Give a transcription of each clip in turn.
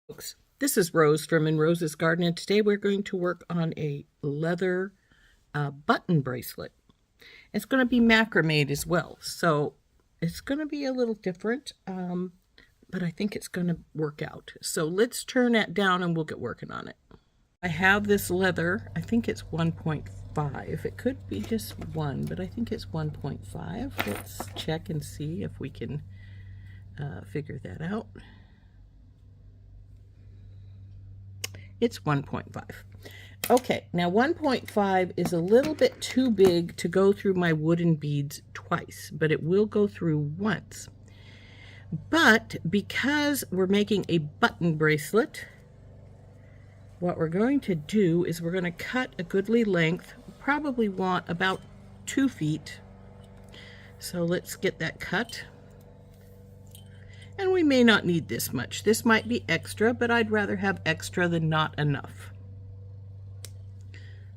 Folks, this is Rose from In Rose's Garden, and today we're going to work on a leather button bracelet. It's going to be macrame as well, so it's going to be a little different, but I think it's going to work out. So let's turn it down and we'll get working on it. I have this leather, I think it's 1.5. It could be just 1, but I think it's 1.5. Let's check and see if we can figure that out. It's 1.5. Okay, now 1.5 is a little bit too big to go through my wooden beads twice, but it will go through once. But because we're making a button bracelet, what we're going to do is we're going to cut a goodly length. Probably want about 2 feet. So let's get that cut. And we may not need this much. This might be extra, but I'd rather have extra than not enough.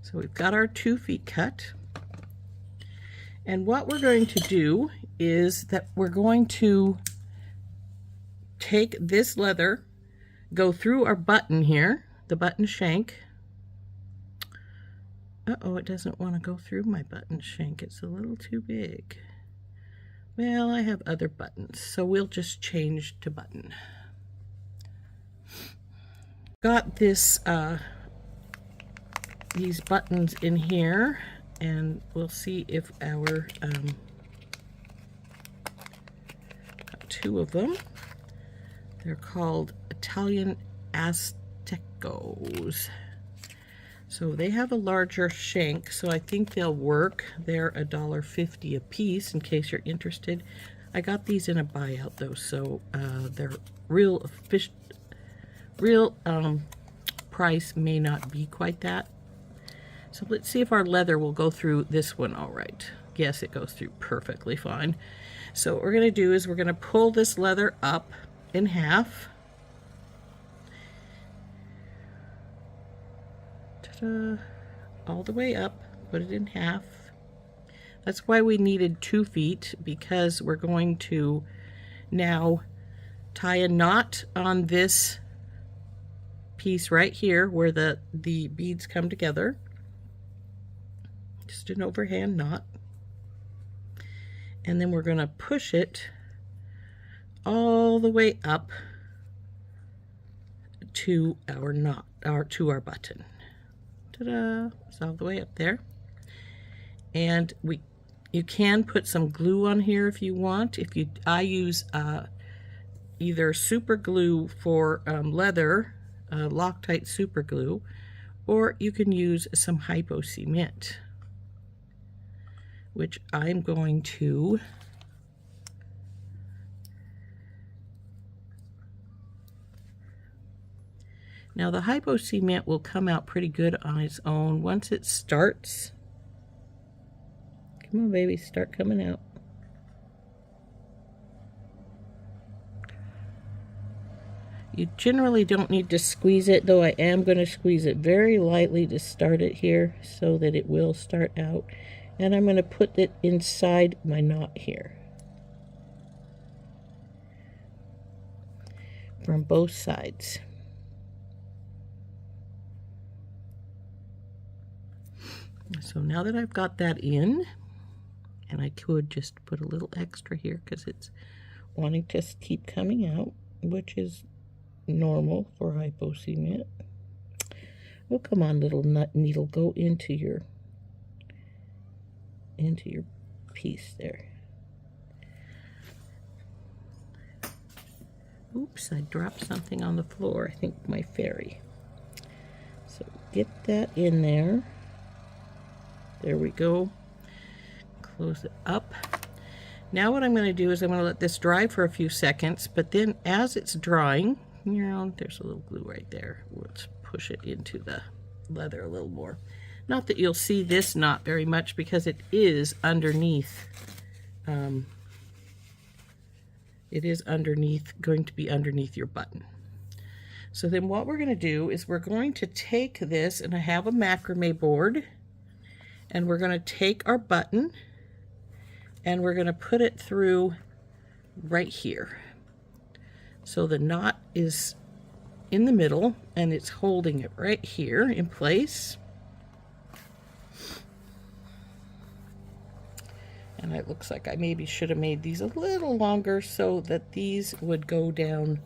So we've got our 2 feet cut. And what we're going to do is that we're going to take this leather, go through our button here, the button shank. Uh-oh, it doesn't want to go through my button shank. It's a little too big. Well, I have other buttons, so we'll just change to button. Got this, these buttons in here, and we'll see if our, got 2 of them. They're called Italian Aztecos. So they have a larger shank, so I think they'll work. They're $1.50 a piece, in case you're interested. I got these in a buyout though, so their real price may not be quite that. So let's see if our leather will go through this one all right. Yes, it goes through perfectly fine. So what we're going to do is we're going to pull this leather up in half. All the way up, put it in half. That's why we needed 2 feet, because we're going to now tie a knot on this piece right here where the beads come together. Just an overhand knot. And then we're going to push it all the way up to our knot, to our button. Ta-da! It's all the way up there. And you can put some glue on here if you want. I use either super glue for leather, Loctite super glue, or you can use some hypo cement, which I'm going to now. The hypo cement will come out pretty good on its own once it starts. Come on, baby, start coming out. You generally don't need to squeeze it, though I am going to squeeze it very lightly to start it here so that it will start out. And I'm going to put it inside my knot here from both sides. So now that I've got that in, and I could just put a little extra here because it's wanting to keep coming out, which is normal for hypo cement. Oh, come on, little nut needle, go into your piece there. Oops, I dropped something on the floor. I think my fairy. So get that in there. There we go. Close it up. Now what I'm going to do is I'm going to let this dry for a few seconds, but then as it's drying, you know, there's a little glue right there. Let's push it into the leather a little more. Not that you'll see this knot very much because it is underneath. It is going to be underneath your button. So then what we're going to do is we're going to take this, and I have a macrame board, and we're going to take our button and we're going to put it through right here. So the knot is in the middle, and it's holding it right here in place. And it looks like I maybe should have made these a little longer so that these would go down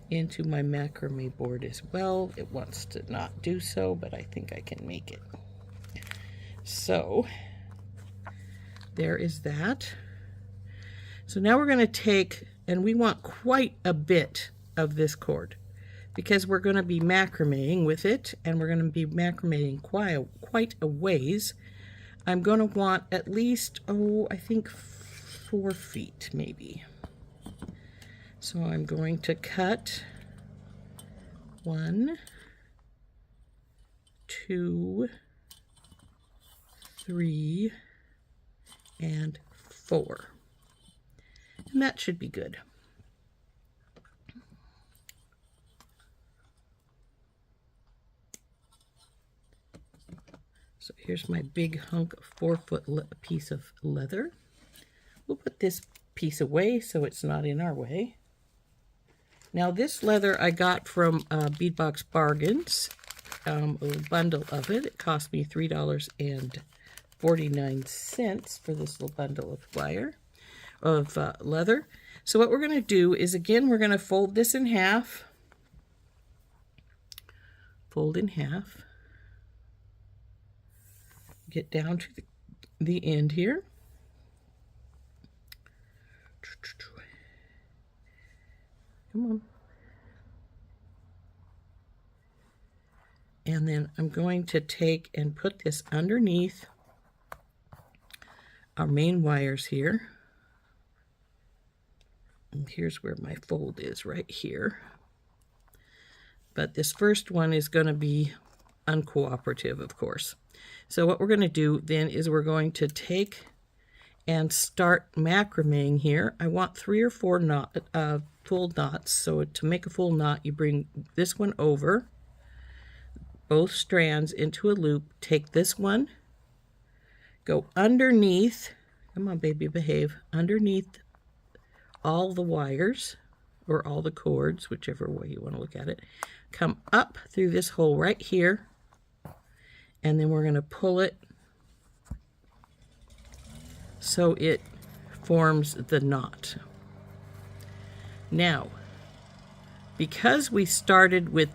into my macrame board as well. It wants to not do so, but I think I can make it. So there is that. So now we're going to take, and we want quite a bit of this cord because we're going to be macrameing with it, and we're going to be macrameing quite a ways. I'm going to want at least, I think 4 feet maybe. So I'm going to cut 1, 2, 3, and 4. And that should be good. So here's my big hunk of 4-foot piece of leather. We'll put this piece away so it's not in our way. Now this leather I got from Beadbox Bargains, a little bundle of it. It cost me $3.49 for this little bundle of leather. So what we're going to do is, again, we're going to fold this in half. Fold in half. Get down to the end here. Come on. And then I'm going to take and put this underneath our main wires here. And here's where my fold is, right here. But this first one is going to be uncooperative, of course. So what we're going to do then is we're going to take and start macrameing here. I want 3 or 4 full knots. So to make a full knot, you bring this one over, both strands into a loop, take this one, go underneath, come on baby, behave, underneath all the wires, or all the cords, whichever way you want to look at it, come up through this hole right here, and then we're going to pull it so it forms the knot. Now, because we started with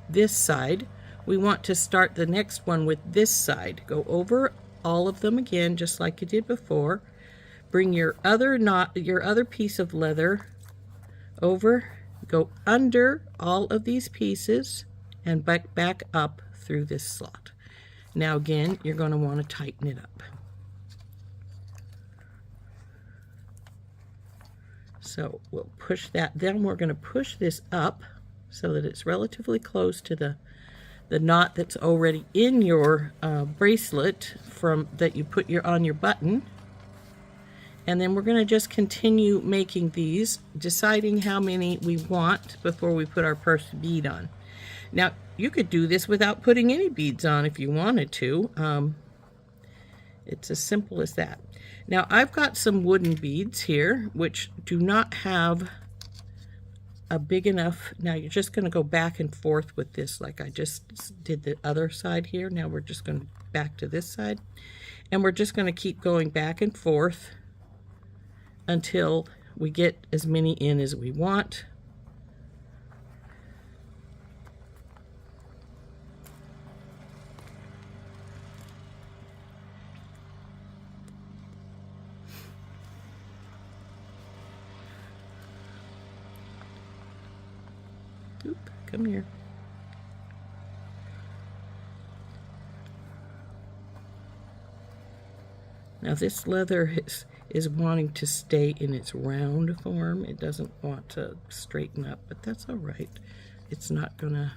this side, we want to start the next one with this side. Go over all of them again, just like you did before. Bring your other knot, your other piece of leather over, go under all of these pieces, and back up through this slot. Now again, you're going to want to tighten it up. So we'll push that, then we're going to push this up so that it's relatively close to the knot that's already in your bracelet that you put on your button. And then we're going to just continue making these, deciding how many we want before we put our first bead on. Now, you could do this without putting any beads on if you wanted to. It's as simple as that. Now, I've got some wooden beads here, which do not have a big enough. Now, you're just going to go back and forth with this like I just did the other side here. Now, we're just going back to this side. And we're just going to keep going back and forth until we get as many in as we want. Oop, come here. Now this leather is wanting to stay in its round form. It doesn't want to straighten up, but that's all right. It's not gonna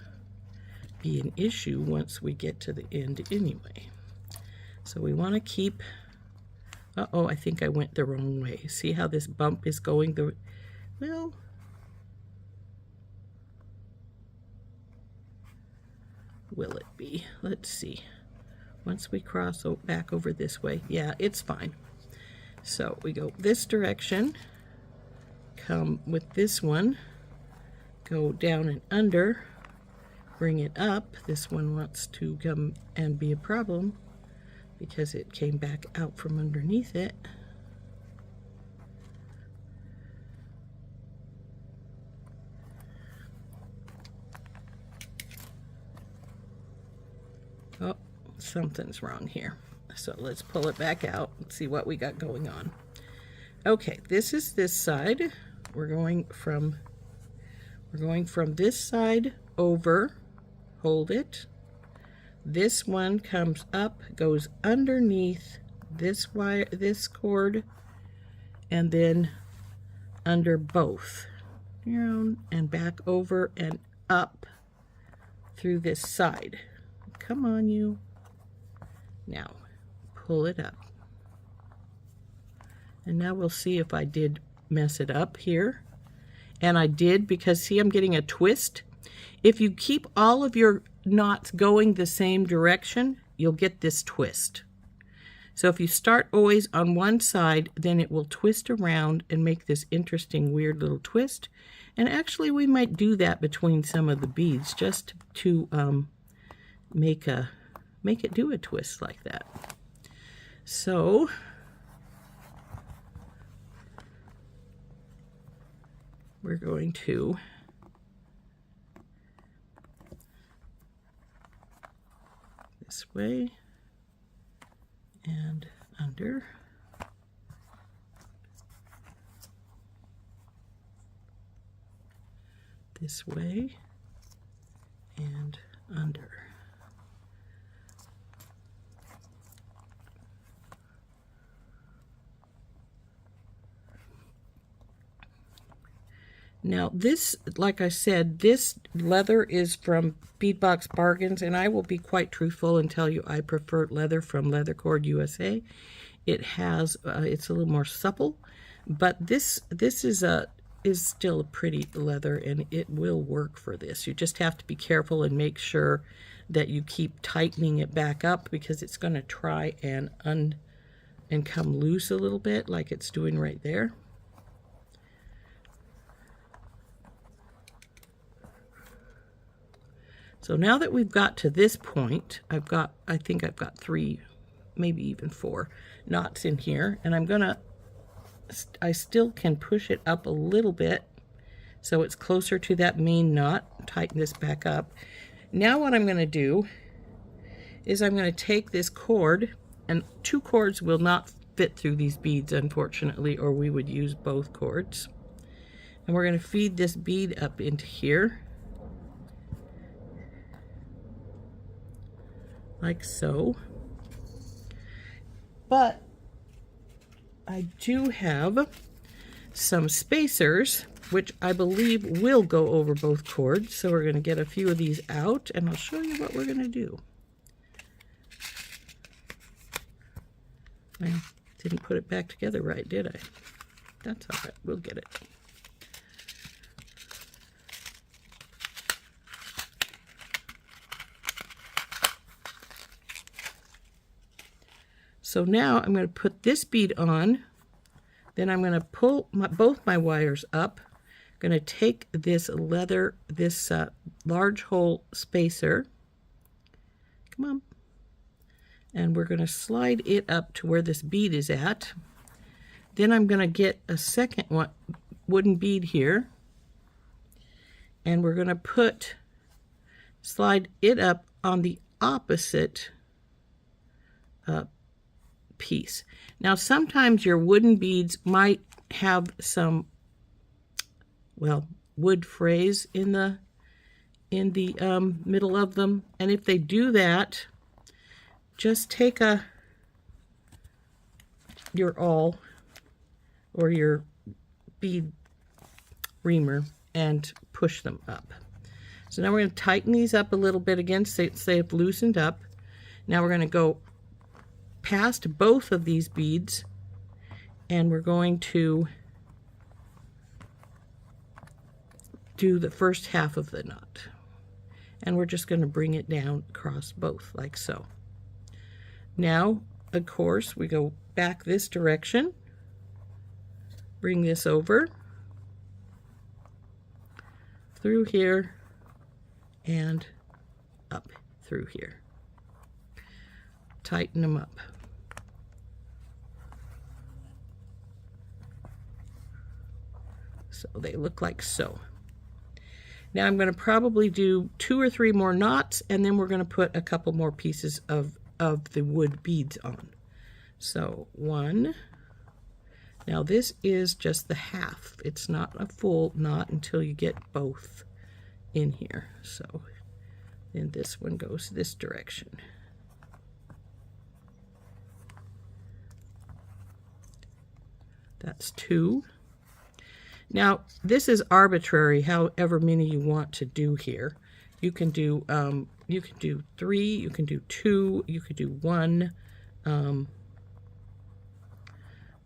be an issue once we get to the end anyway. So we want to keep, uh-oh, I think I went the wrong way. See how this bump is going well, will it be? Let's see. Once we cross back over this way, yeah, it's fine. So we go this direction, come with this one, go down and under, bring it up. This one wants to come and be a problem because it came back out from underneath it. Oh, something's wrong here. So let's pull it back out and see what we got going on. Okay, this is this side. We're going from this side over. Hold it. This one comes up, goes underneath this wire, this cord, and then under both. Down and back over and up through this side. Come on, you. Now, pull it up. And now we'll see if I did mess it up here. And I did, because see, I'm getting a twist. If you keep all of your knots going the same direction, you'll get this twist. So if you start always on one side, then it will twist around and make this interesting, weird little twist. And actually, we might do that between some of the beads just to make it do a twist like that. So we're going to this way and under. This way and under. Now this, like I said, this leather is from Beadbox Bargains, and I will be quite truthful and tell you I prefer leather from Leather Cord USA. It has, it's a little more supple, but this is still a pretty leather, and it will work for this. You just have to be careful and make sure that you keep tightening it back up, because it's going to try and come loose a little bit, like it's doing right there. So now that we've got to this point, I think I've got 3, maybe even 4 knots in here, and I still can push it up a little bit so it's closer to that main knot. Tighten this back up. Now what I'm going to do is I'm going to take this cord, and 2 cords will not fit through these beads, unfortunately, or we would use both cords. And we're going to feed this bead up into here, like so. But I do have some spacers, which I believe will go over both cords. So we're going to get a few of these out, and I'll show you what we're going to do. I didn't put it back together right, did I? That's all right. We'll get it. So now I'm going to put this bead on, then I'm going to pull both my wires up. I'm going to take this leather, this large hole spacer, come on, and we're going to slide it up to where this bead is at. Then I'm going to get a second wooden bead here, and we're going to slide it up on the opposite piece. Now sometimes your wooden beads might have some, well, wood frays in the middle of them, and if they do that, just take your awl or your bead reamer and push them up. So now we're going to tighten these up a little bit again, so they've loosened up. Now we're going to go past both of these beads, and we're going to do the first half of the knot, and we're just going to bring it down across both like so. Now, of course, we go back this direction, bring this over, through here and up through here. Tighten them up. So they look like so. Now I'm going to probably do 2 or 3 more knots, and then we're going to put a couple more pieces of the wood beads on. So 1. Now this is just the half. It's not a full knot until you get both in here. So then this one goes this direction. That's 2. Now this is arbitrary, however many you want to do here. You can do 3, you can do 2, you could do 1.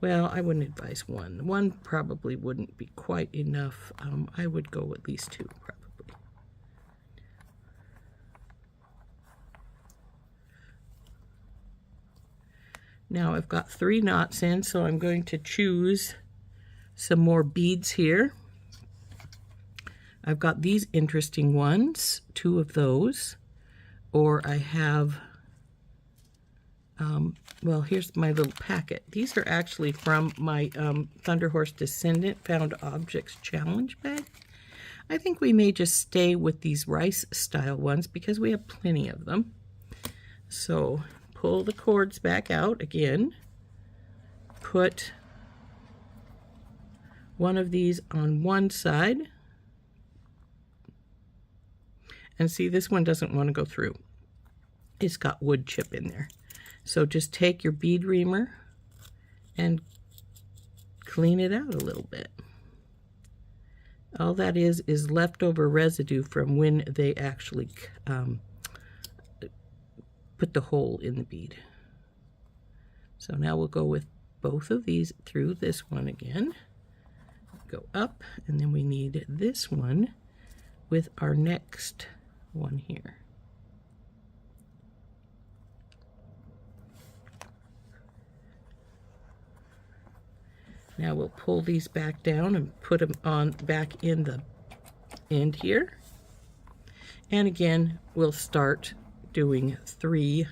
Well, I wouldn't advise 1. 1 probably wouldn't be quite enough. I would go at least 2 probably. Now I've got 3 knots in, so I'm going to choose some more beads here. I've got these interesting ones, 2 of those, or I have, well, here's my little packet. These are actually from my Thunderhorse Descendant Found Objects Challenge bag. I think we may just stay with these rice style ones because we have plenty of them. So pull the cords back out again, put one of these on one side, and see, this one doesn't want to go through. It's got wood chip in there. So just take your bead reamer and clean it out a little bit. All that is leftover residue from when they actually put the hole in the bead. So now we'll go with both of these through this one again. Go up, and then we need this one with our next one here. Now we'll pull these back down and put them on back in the end here. And again, we'll start doing 3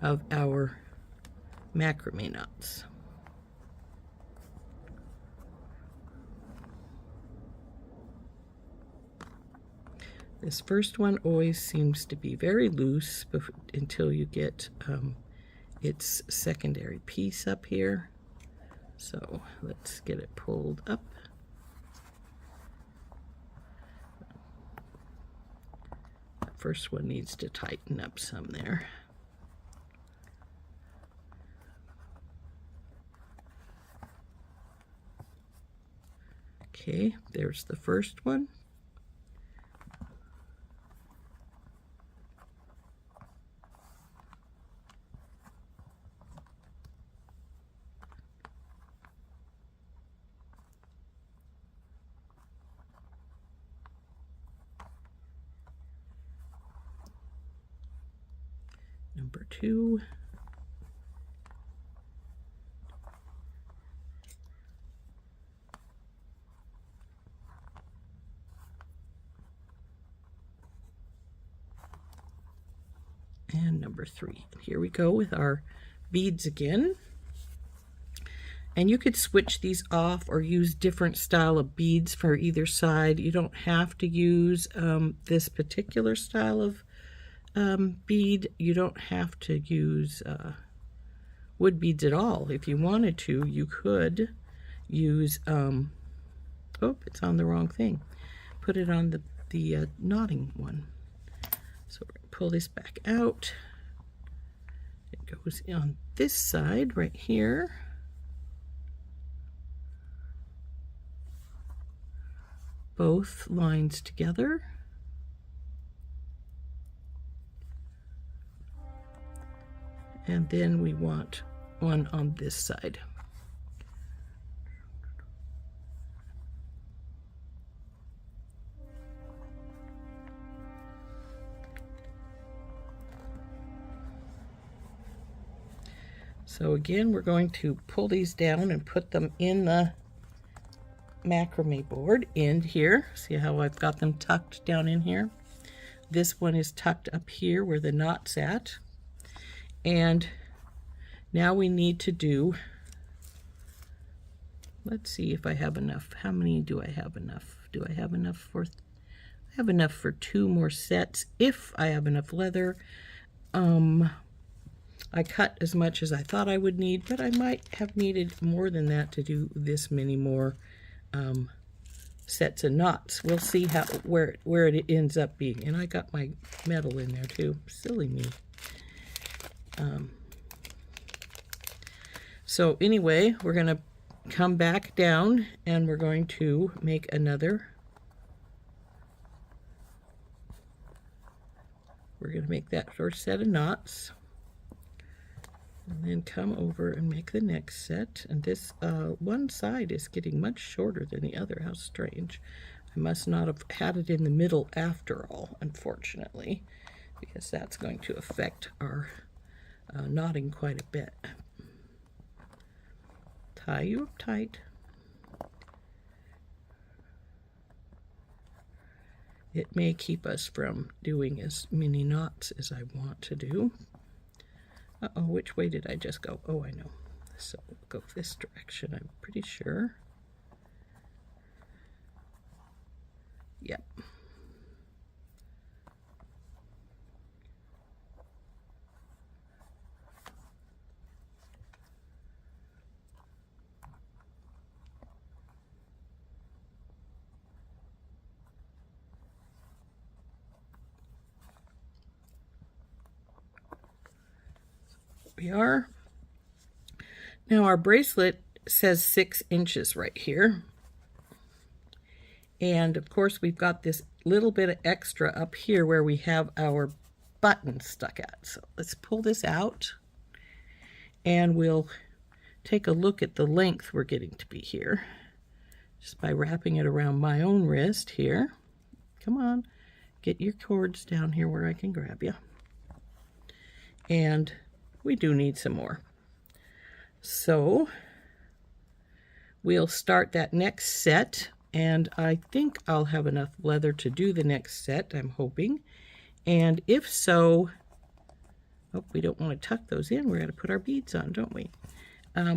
of our macrame knots. This first one always seems to be very loose until you get its secondary piece up here. So let's get it pulled up. That first one needs to tighten up some there. Okay, there's the first one. Number 2. And number 3. Here we go with our beads again. And you could switch these off or use different style of beads for either side. You don't have to use this particular style of bead. You don't have to use wood beads at all. If you wanted to, you could use, oh, it's on the wrong thing. Put it on the knotting one. So we're going to pull this back out. It goes on this side right here. Both lines together. And then we want one on this side. So again, we're going to pull these down and put them in the macrame board end here. See how I've got them tucked down in here? This one is tucked up here where the knot's at. And now we need to do, let's see if I have enough. How many do I have enough? Do I have enough for, I have enough for 2 more sets if I have enough leather. I cut as much as I thought I would need, but I might have needed more than that to do this many more sets of knots. We'll see how where it ends up being. And I got my metal in there too. Silly me. So anyway, we're going to come back down and we're going to make another. We're going to make that first set of knots. And then come over and make the next set. And this one side is getting much shorter than the other. How strange. I must not have had it in the middle after all, unfortunately, because that's going to affect our knotting quite a bit. Tie you up tight. It may keep us from doing as many knots as I want to do. Uh-oh, which way did I just go? Oh, I know. So we'll go this direction, I'm pretty sure. Yep. We are. Now our bracelet says 6 inches right here. And of course we've got this little bit of extra up here where we have our button stuck at. So let's pull this out and we'll take a look at the length we're getting to be here. Just by wrapping it around my own wrist here. Come on, get your cords down here where I can grab you. And we do need some more. So we'll start that next set, and I think I'll have enough leather to do the next set, I'm hoping. And if so, oh, we don't want to tuck those in. We're going to put our beads on, don't we?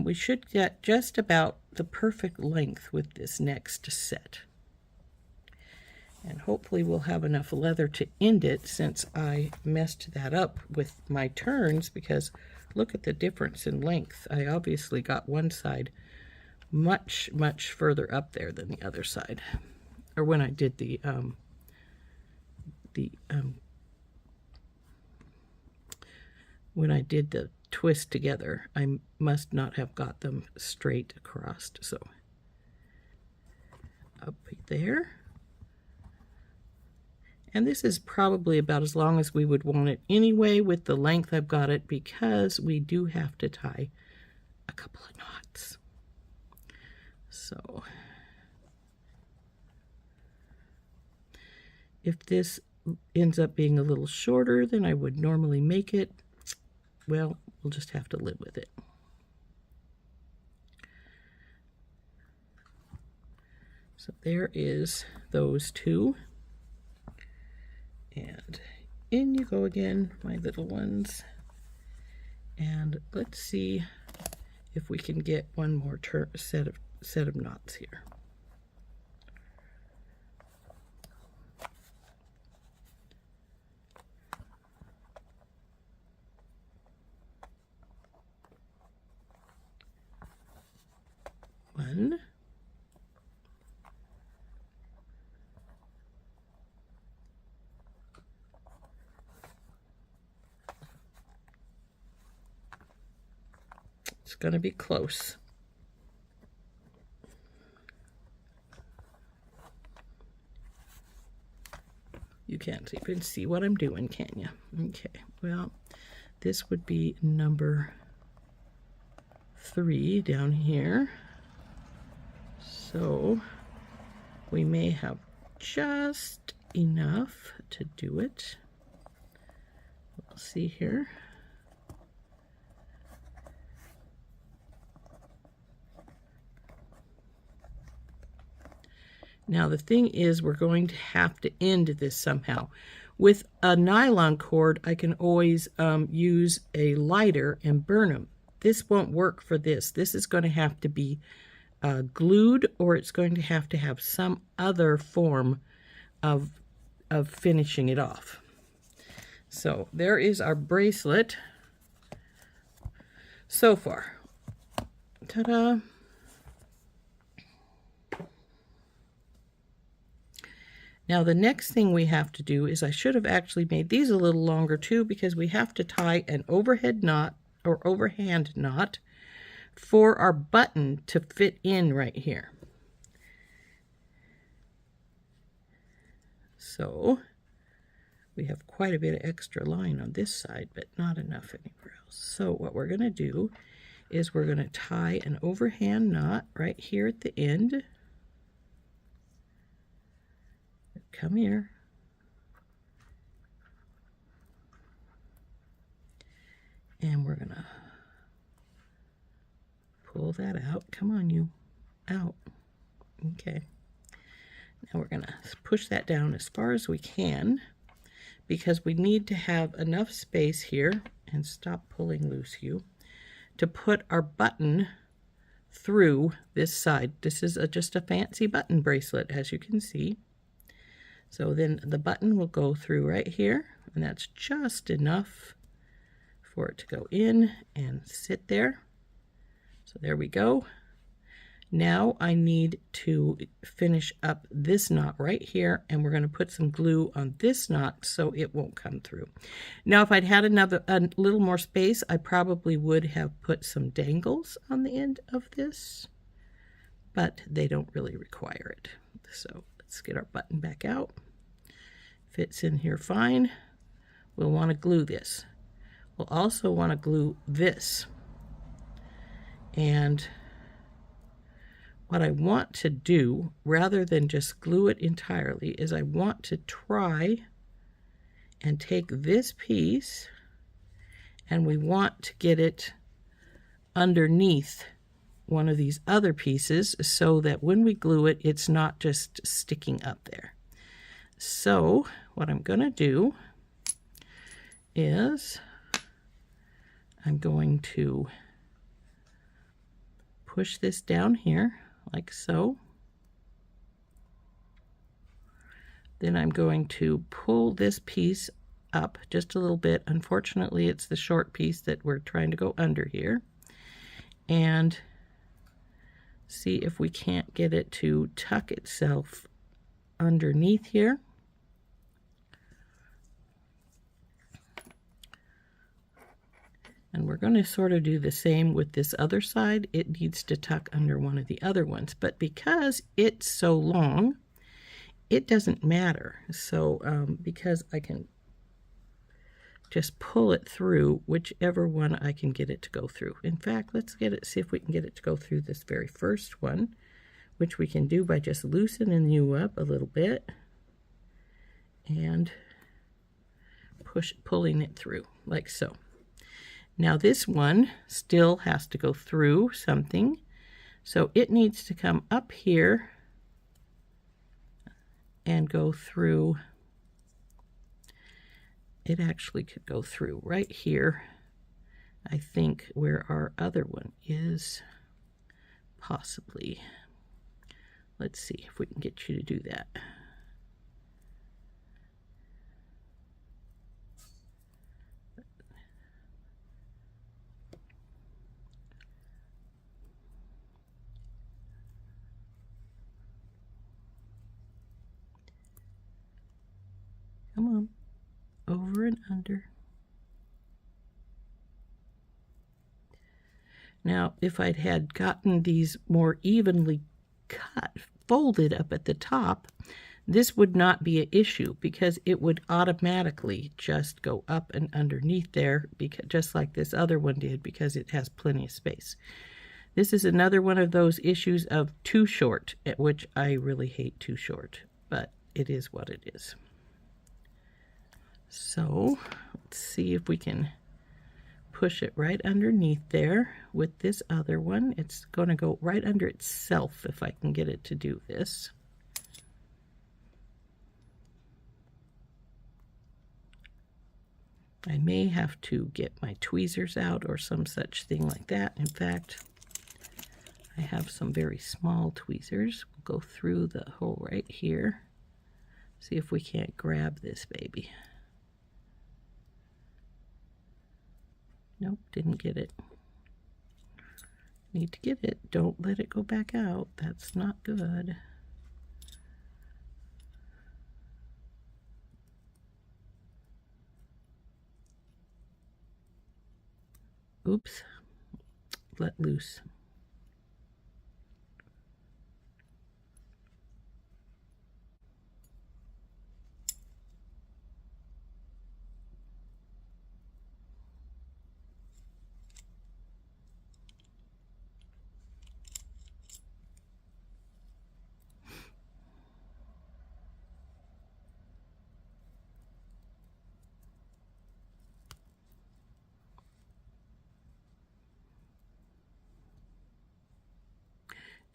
We should get just about the perfect length with this next set. And hopefully we'll have enough leather to end it, since I messed that up with my turns, because look at the difference in length. I obviously got one side much, much further up there than the other side. Or when I did when I did the twist together, I must not have got them straight across. So up there. And this is probably about as long as we would want it anyway with the length I've got it, because we do have to tie a couple of knots. So if this ends up being a little shorter than I would normally make it, well, we'll just have to live with it. So there is those two. And in you go again, my little ones. And let's see if we can get one more set of knots here. One. It's going to be close. You can't even see what I'm doing, can you? Okay, well, this would be number 3 down here. So we may have just enough to do it. We'll see here. Now the thing is, we're going to have to end this somehow. With a nylon cord, I can always use a lighter and burn them. This won't work for this. This is going to have to be glued, or it's going to have some other form of finishing it off. So there is our bracelet so far. Ta-da! Now the next thing we have to do is, I should have actually made these a little longer too, because we have to tie an overhead knot or overhand knot for our button to fit in right here. So we have quite a bit of extra line on this side, but not enough anywhere else. So what we're going to do is we're going to tie an overhand knot right here at the end. Come here. And we're going to pull that out. Come on, you. Out. Okay. Now we're going to push that down as far as we can, because we need to have enough space here, and stop pulling loose, you, to put our button through this side. This is just a fancy button bracelet, as you can see. So then the button will go through right here, and that's just enough for it to go in and sit there. So there we go. Now I need to finish up this knot right here, and we're going to put some glue on this knot so it won't come through. Now if I'd had a little more space, I probably would have put some dangles on the end of this, but they don't really require it. So let's get our button back out. Fits in here fine. We'll want to glue this. We'll also want to glue this. And what I want to do, rather than just glue it entirely, is I want to try and take this piece, and we want to get it underneath one of these other pieces so that when we glue it, it's not just sticking up there. So what I'm going to do is I'm going to push this down here like so. Then I'm going to pull this piece up just a little bit. Unfortunately, it's the short piece that we're trying to go under here. And see if we can't get it to tuck itself underneath here. And we're going to sort of do the same with this other side. It needs to tuck under one of the other ones, but because it's so long, it doesn't matter. So because I can just pull it through whichever one I can get it to go through. In fact, let's see if we can get it to go through this very first one, which we can do by just loosening you up a little bit and pulling it through like so. Now this one still has to go through something, so it needs to come up here and go through. It actually could go through right here, I think, where our other one is, possibly. Let's see if we can get you to do that. Come on, over and under. Now, if I'd had gotten these more evenly cut, folded up at the top, this would not be an issue, because it would automatically just go up and underneath there, because, just like this other one did, because it has plenty of space. This is another one of those issues of too short, which I really hate too short, but it is what it is. So let's see if we can push it right underneath there with this other one. It's going to go right under itself if I can get it to do this. I may have to get my tweezers out or some such thing like that. In fact, I have some very small tweezers. We'll go through the hole right here. See if we can't grab this baby. Nope, didn't get it. Need to get it. Don't let it go back out. That's not good. Oops. Let loose.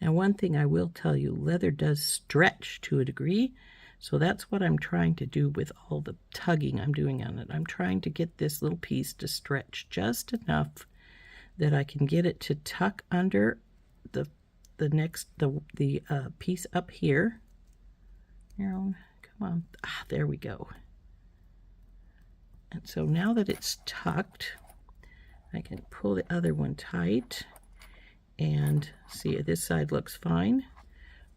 Now, one thing I will tell you, leather does stretch to a degree, so that's what I'm trying to do with all the tugging I'm doing on it. I'm trying to get this little piece to stretch just enough that I can get it to tuck under the piece up here. Come on, there we go. And so now that it's tucked, I can pull the other one tight. And see, this side looks fine.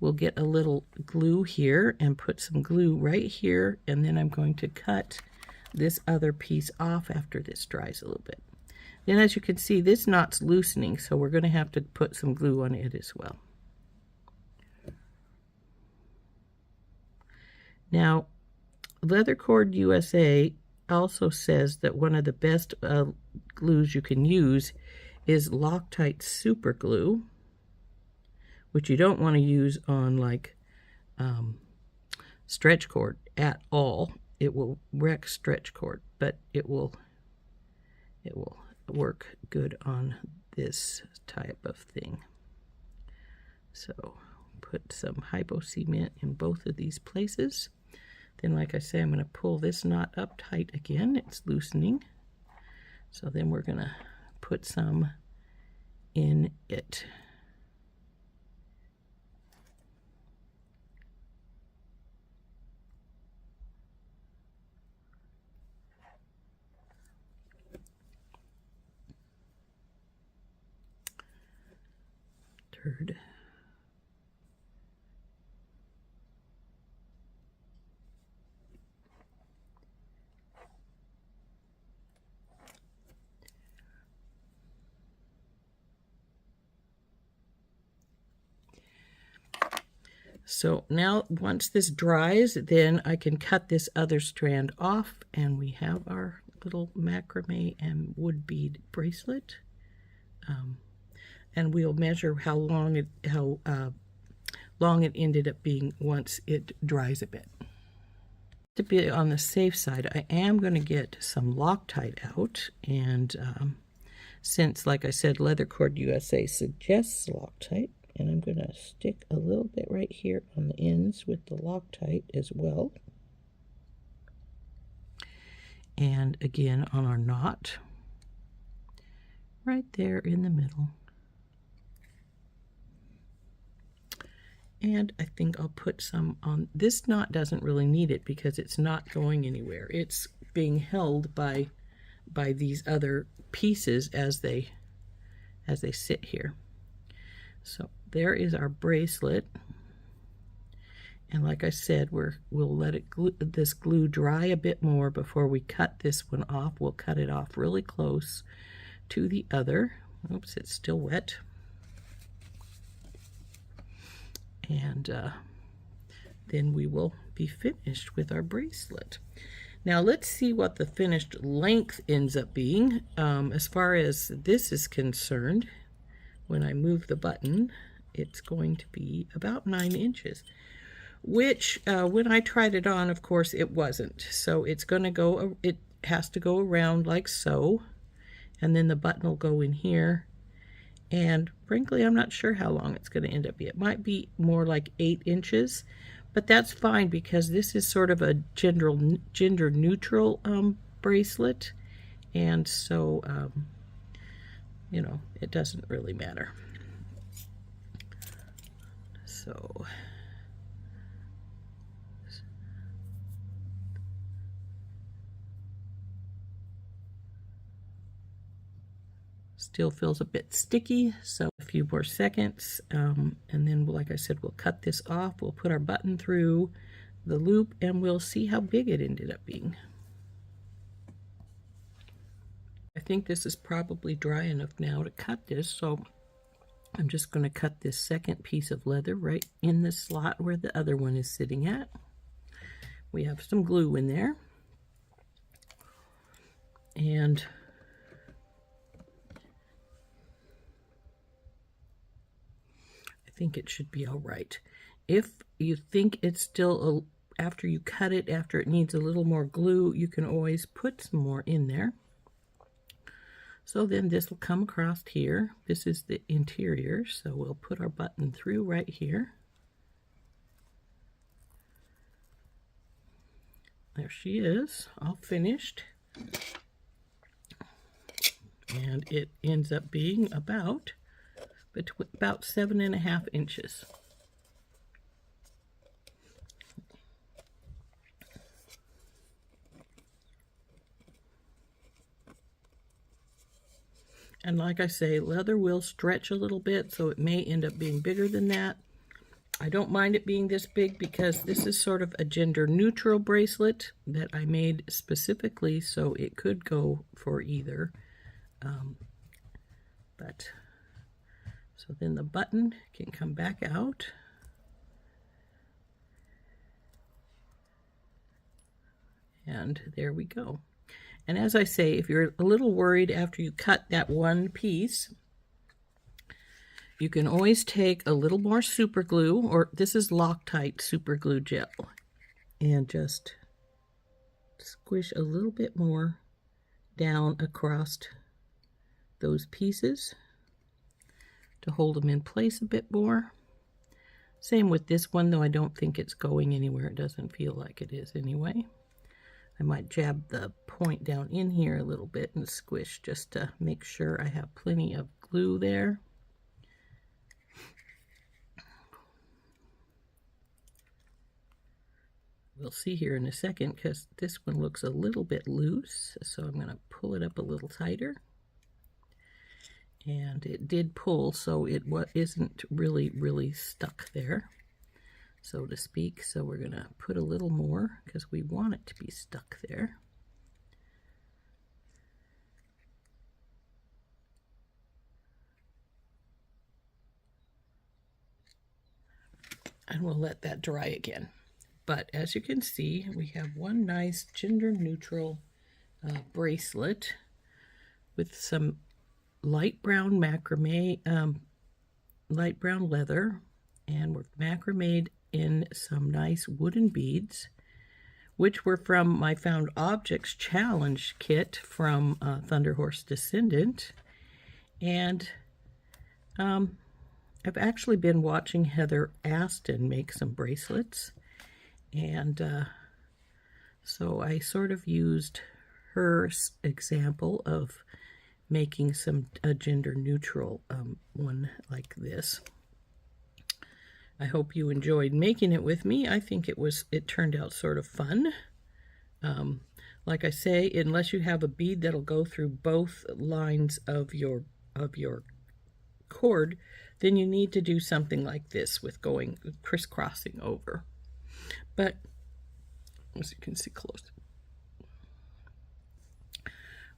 We'll get a little glue here and put some glue right here, and then I'm going to cut this other piece off after this dries a little bit. Then as you can see, this knot's loosening, so we're going to have to put some glue on it as well. Now, Leather Cord USA also says that one of the best glues you can use is Loctite super glue, which you don't want to use on like stretch cord at all. It will wreck stretch cord, but it will work good on this type of thing. So put some hypo cement in both of these places. Then, like I say, I'm going to pull this knot up tight again. It's loosening. So then we're going to put some in it. Turd. So now once this dries, then I can cut this other strand off, and we have our little macrame and wood bead bracelet. And we'll measure how long it ended up being once it dries a bit. To be on the safe side, I am going to get some Loctite out, and since, like I said, Leather Cord USA suggests Loctite, and I'm going to stick a little bit right here on the ends with the Loctite as well. And again on our knot, right there in the middle. And I think I'll put some on. This knot doesn't really need it because it's not going anywhere. It's being held by these other pieces as they sit here. So there is our bracelet, and like I said, we'll let this glue dry a bit more before we cut this one off. We'll cut it off really close to the other. Oops, it's still wet. And then we will be finished with our bracelet. Now let's see what the finished length ends up being. As far as this is concerned, when I move the button, it's going to be about 9 inches, which when I tried it on, of course, it wasn't. So it's going to go, it has to go around like so, and then the button will go in here. And frankly, I'm not sure how long it's going to end up being. It might be more like 8 inches, but that's fine because this is sort of a gender neutral bracelet. And so, you know, it doesn't really matter. So, still feels a bit sticky, so a few more seconds, and then, like I said, we'll cut this off. We'll put our button through the loop, and we'll see how big it ended up being. I think this is probably dry enough now to cut this, so I'm just going to cut this second piece of leather right in the slot where the other one is sitting at. We have some glue in there, and I think it should be all right. If you think it's still, after you cut it, after it needs a little more glue, you can always put some more in there. So then this will come across here. This is the interior, so we'll put our button through right here. There she is, all finished. And it ends up being about 7.5 inches. And like I say, leather will stretch a little bit, so it may end up being bigger than that. I don't mind it being this big because this is sort of a gender-neutral bracelet that I made specifically, so it could go for either. So then the button can come back out. And there we go. And as I say, if you're a little worried after you cut that one piece, you can always take a little more super glue, or this is Loctite super glue gel, and just squish a little bit more down across those pieces to hold them in place a bit more. Same with this one, though I don't think it's going anywhere. It doesn't feel like it is anyway. I might jab the point down in here a little bit and squish just to make sure I have plenty of glue there. We'll see here in a second because this one looks a little bit loose, so I'm going to pull it up a little tighter. And it did pull, so it isn't really stuck there, so to speak. So we're going to put a little more because we want it to be stuck there. And we'll let that dry again. But as you can see, we have one nice gender-neutral bracelet with some light brown macrame, light brown leather, and we're macrameed in some nice wooden beads, which were from my Found Objects Challenge kit from Thunderhorse Descendant. And I've actually been watching Heather Aston make some bracelets, and so I sort of used her example of making a gender neutral one like this. I hope you enjoyed making it with me. I think it turned out sort of fun. Like I say, unless you have a bead that'll go through both lines of your cord, then you need to do something like this with going crisscrossing over. But as you can see close,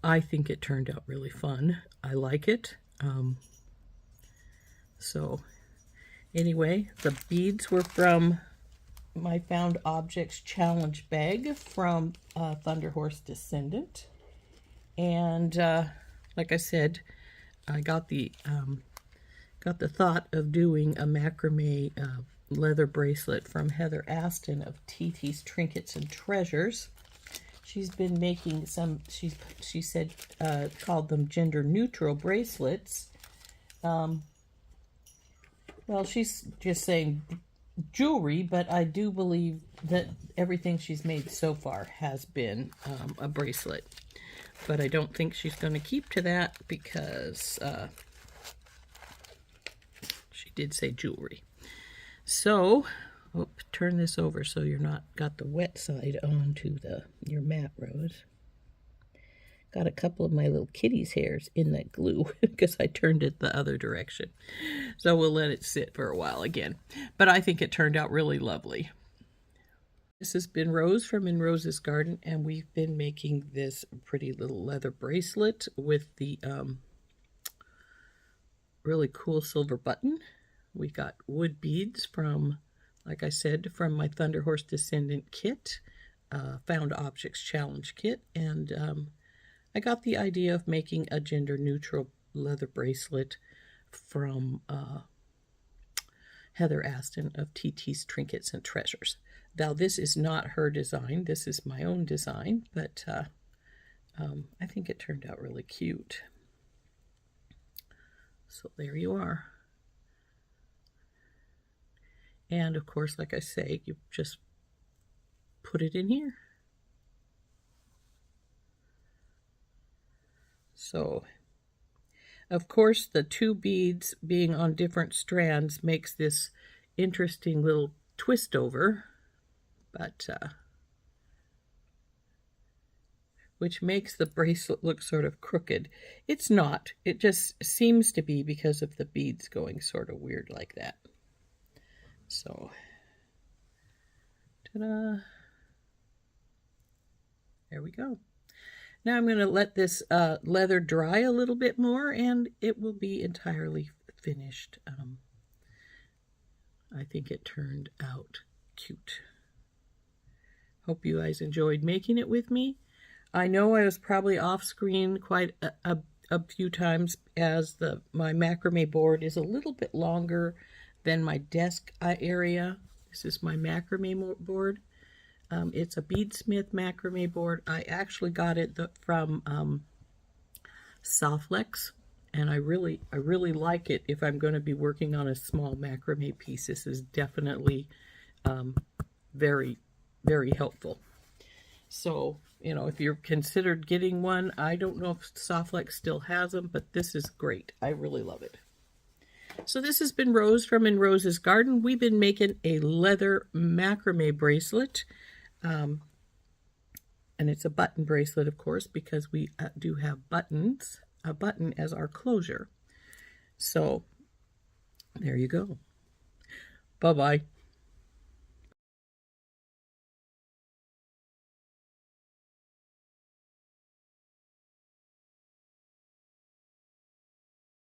I think it turned out really fun. I like it. So anyway, the beads were from my Found Objects Challenge bag from Thunderhorse Descendant. And like I said, I got the thought of doing a macrame leather bracelet from Heather Aston of TT's Trinkets and Treasures. She's been making some, she said, called them gender neutral bracelets. Well, she's just saying jewelry, but I do believe that everything she's made so far has been a bracelet. but I don't think she's going to keep to that because she did say jewelry. So, turn this over so you're not got the wet side onto your matte rose. Got a couple of my little kitty's hairs in that glue because I turned it the other direction. So we'll let it sit for a while again. But I think it turned out really lovely. This has been Rose from In Rose's Garden, and we've been making this pretty little leather bracelet with the really cool silver button. We got wood beads from, like I said, from my Thunderhorse Descendant kit, Found Objects Challenge kit, and I got the idea of making a gender-neutral leather bracelet from Heather Aston of TT's Trinkets and Treasures. Now, this is not her design. This is my own design, but I think it turned out really cute. So there you are. And, of course, like I say, you just put it in here. So, of course, the two beads being on different strands makes this interesting little twist over, but which makes the bracelet look sort of crooked. It's not. It just seems to be because of the beads going sort of weird like that. So, ta-da! There we go. Now I'm going to let this leather dry a little bit more, and it will be entirely finished. I think it turned out cute. Hope you guys enjoyed making it with me. I know I was probably off screen quite a few times as my macrame board is a little bit longer than my desk area. This is my macrame board. It's a Beadsmith macrame board. I actually got it from Softlex, and I really like it if I'm going to be working on a small macrame piece. This is definitely very, very helpful. So, you know, if you're considered getting one, I don't know if Softlex still has them, but this is great. I really love it. So this has been Rose from In Rose's Garden. We've been making a leather macrame bracelet. And it's a button bracelet, of course, because we do have buttons, a button as our closure. So there you go. Bye-bye.